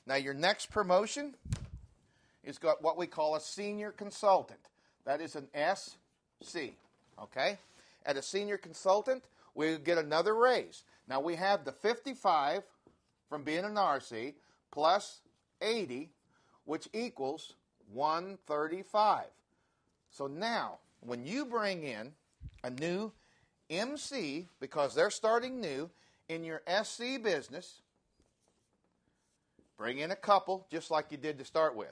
Now your next promotion is got what we call a senior consultant. That is an SC, okay? At a senior consultant, we get another raise. Now we have the 55 from being an RC plus 80, which equals 135. So now, when you bring in a new MC, because they're starting new in your SC business, bring in a couple, just like you did to start with.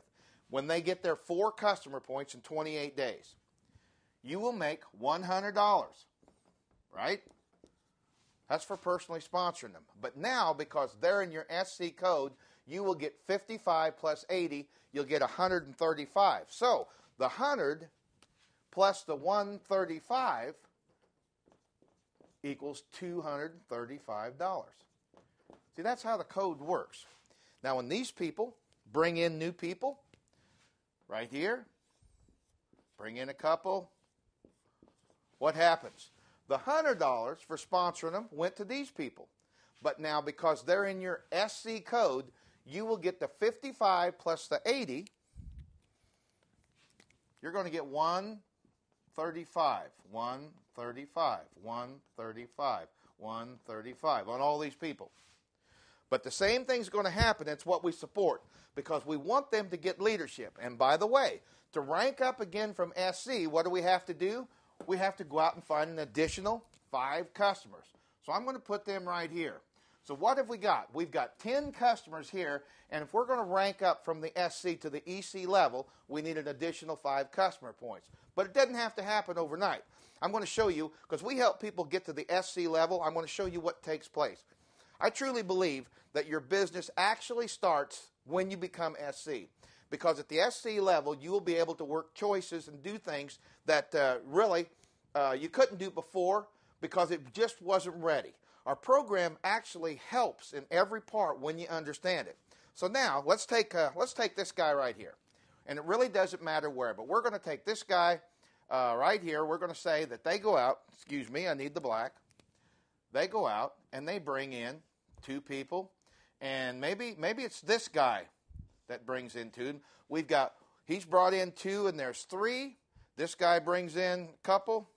When they get their 4 customer points in 28 days, you will make $100, right? That's for personally sponsoring them. But now, because they're in your SC code, you will get 55 plus 80, you'll get 135. So, the 100 plus the 135 equals $235. See, that's how the code works. Now, when these people bring in new people, right here, bring in a couple, what happens? The $100 for sponsoring them went to these people. But now, because they're in your SC code, you will get the 55 plus the 80. You're going to get 135, 135, 135, 135 on all these people. But the same thing's going to happen. It's what we support because we want them to get leadership. And by the way, to rank up again from SC, what do we have to do? We have to go out and find an additional 5 customers. So I'm going to put them right here. So what have we got? We've got 10 customers here, and if we're going to rank up from the SC to the EC level, we need an additional 5 customer points. But it doesn't have to happen overnight. I'm going to show you, because we help people get to the SC level, I'm going to show you what takes place. I truly believe that your business actually starts when you become SC. Because at the SC level, you will be able to work choices and do things that really you couldn't do before because it just wasn't ready. Our program actually helps in every part when you understand it. So now, let's take this guy right here. And it really doesn't matter where, but we're going to take this guy right here. We're going to say that they go out. Excuse me, I need the black. They go out and they bring in 2 people. And maybe it's this guy that brings in 2. He's brought in 2 and there's 3. This guy brings in a couple.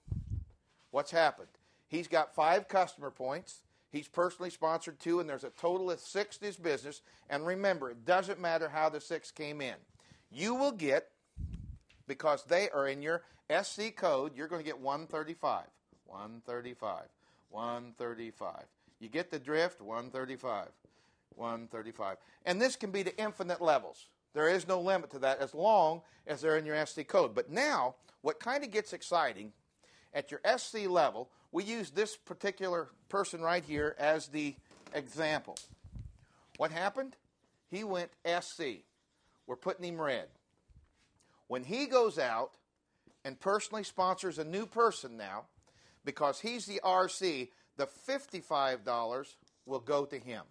What's happened? He's got 5 customer points. He's personally sponsored 2, and there's a total of 6 in his business. And remember, it doesn't matter how the 6 came in. You will get, because they are in your SC code, you're going to get 135, 135, 135. You get the drift, 135, 135. And this can be to infinite levels. There is no limit to that as long as they're in your SC code. But now, what kind of gets exciting, at your SC level, we use this particular person right here as the example. What happened? He went SC. We're putting him red. When he goes out and personally sponsors a new person now, because he's the RC, the $55 will go to him.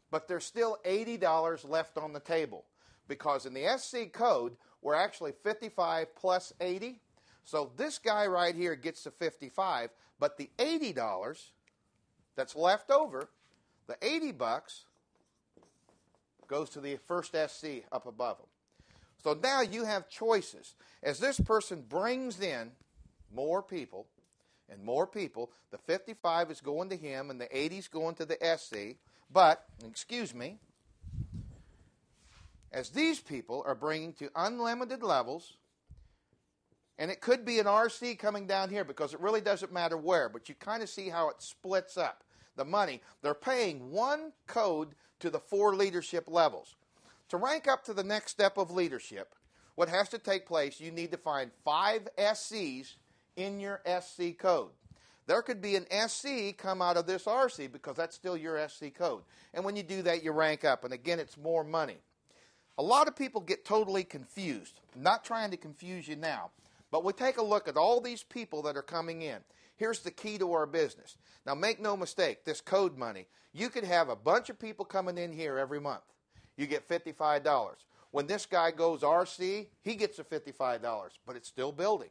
But there's still $80 left on the table, because in the SC code, we're actually 55 plus 80. So this guy right here gets the 55, but the $80 that's left over, the $80 goes to the first SC up above him. So now you have choices. As this person brings in more people and more people, the 55 is going to him and the 80 is going to the SC. But, excuse me, as these people are bringing to unlimited levels, and it could be an RC coming down here because it really doesn't matter where, but you kind of see how it splits up the money. They're paying 1 code to the 4 leadership levels. To rank up to the next step of leadership, what has to take place, you need to find 5 SCs in your SC code. There could be an SC come out of this RC because that's still your SC code. And when you do that, you rank up. And again, it's more money. A lot of people get totally confused. I'm not trying to confuse you now. But we take a look at all these people that are coming in. Here's the key to our business. Now, make no mistake, this code money, you could have a bunch of people coming in here every month. You get $55. When this guy goes RC, he gets the $55, but it's still building.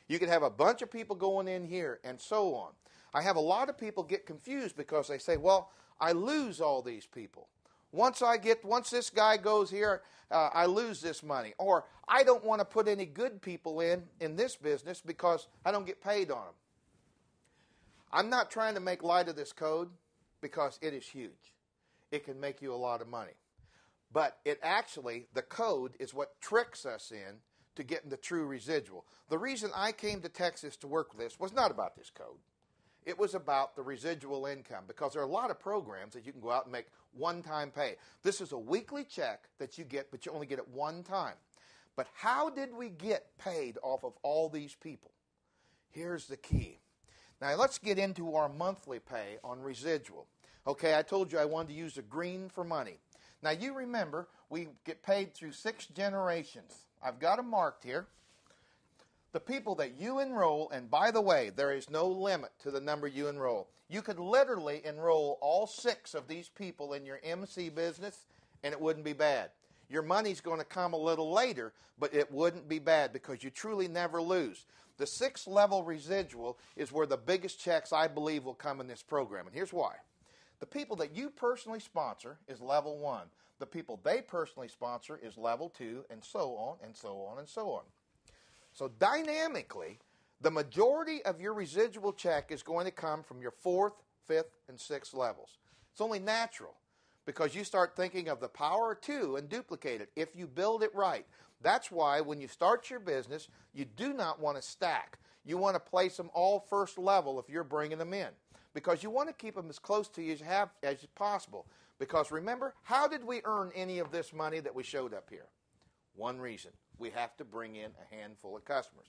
You could have a bunch of people going in here and so on. I have a lot of people get confused because they say, well, I lose all these people. Once this guy goes here, I lose this money. Or I don't want to put any good people in this business because I don't get paid on them. I'm not trying to make light of this code because it is huge. It can make you a lot of money. But the code is what tricks us in to getting the true residual. The reason I came to Texas to work with this was not about this code. It was about the residual income, because there are a lot of programs that you can go out and make one-time pay. This is a weekly check that you get, but you only get it one time. But how did we get paid off of all these people? Here's the key. Now let's get into our monthly pay on residual. Okay, I told you I wanted to use the green for money. Now you remember, we get paid through 6 generations. I've got them marked here. The people that you enroll, and by the way, there is no limit to the number you enroll. You could literally enroll all 6 of these people in your MC business, and it wouldn't be bad. Your money's going to come a little later, but it wouldn't be bad because you truly never lose. The 6th level residual is where the biggest checks, I believe, will come in this program, and here's why. The people that you personally sponsor is level 1. The people they personally sponsor is level 2, and so on, and so on, and so on. So dynamically, the majority of your residual check is going to come from your 4th, 5th, and 6th levels. It's only natural because you start thinking of the power of 2 and duplicate it if you build it right. That's why when you start your business, you do not want to stack. You want to place them all first level if you're bringing them in, because you want to keep them as close to you as possible. Because remember, how did we earn any of this money that we showed up here? One reason. We have to bring in a handful of customers.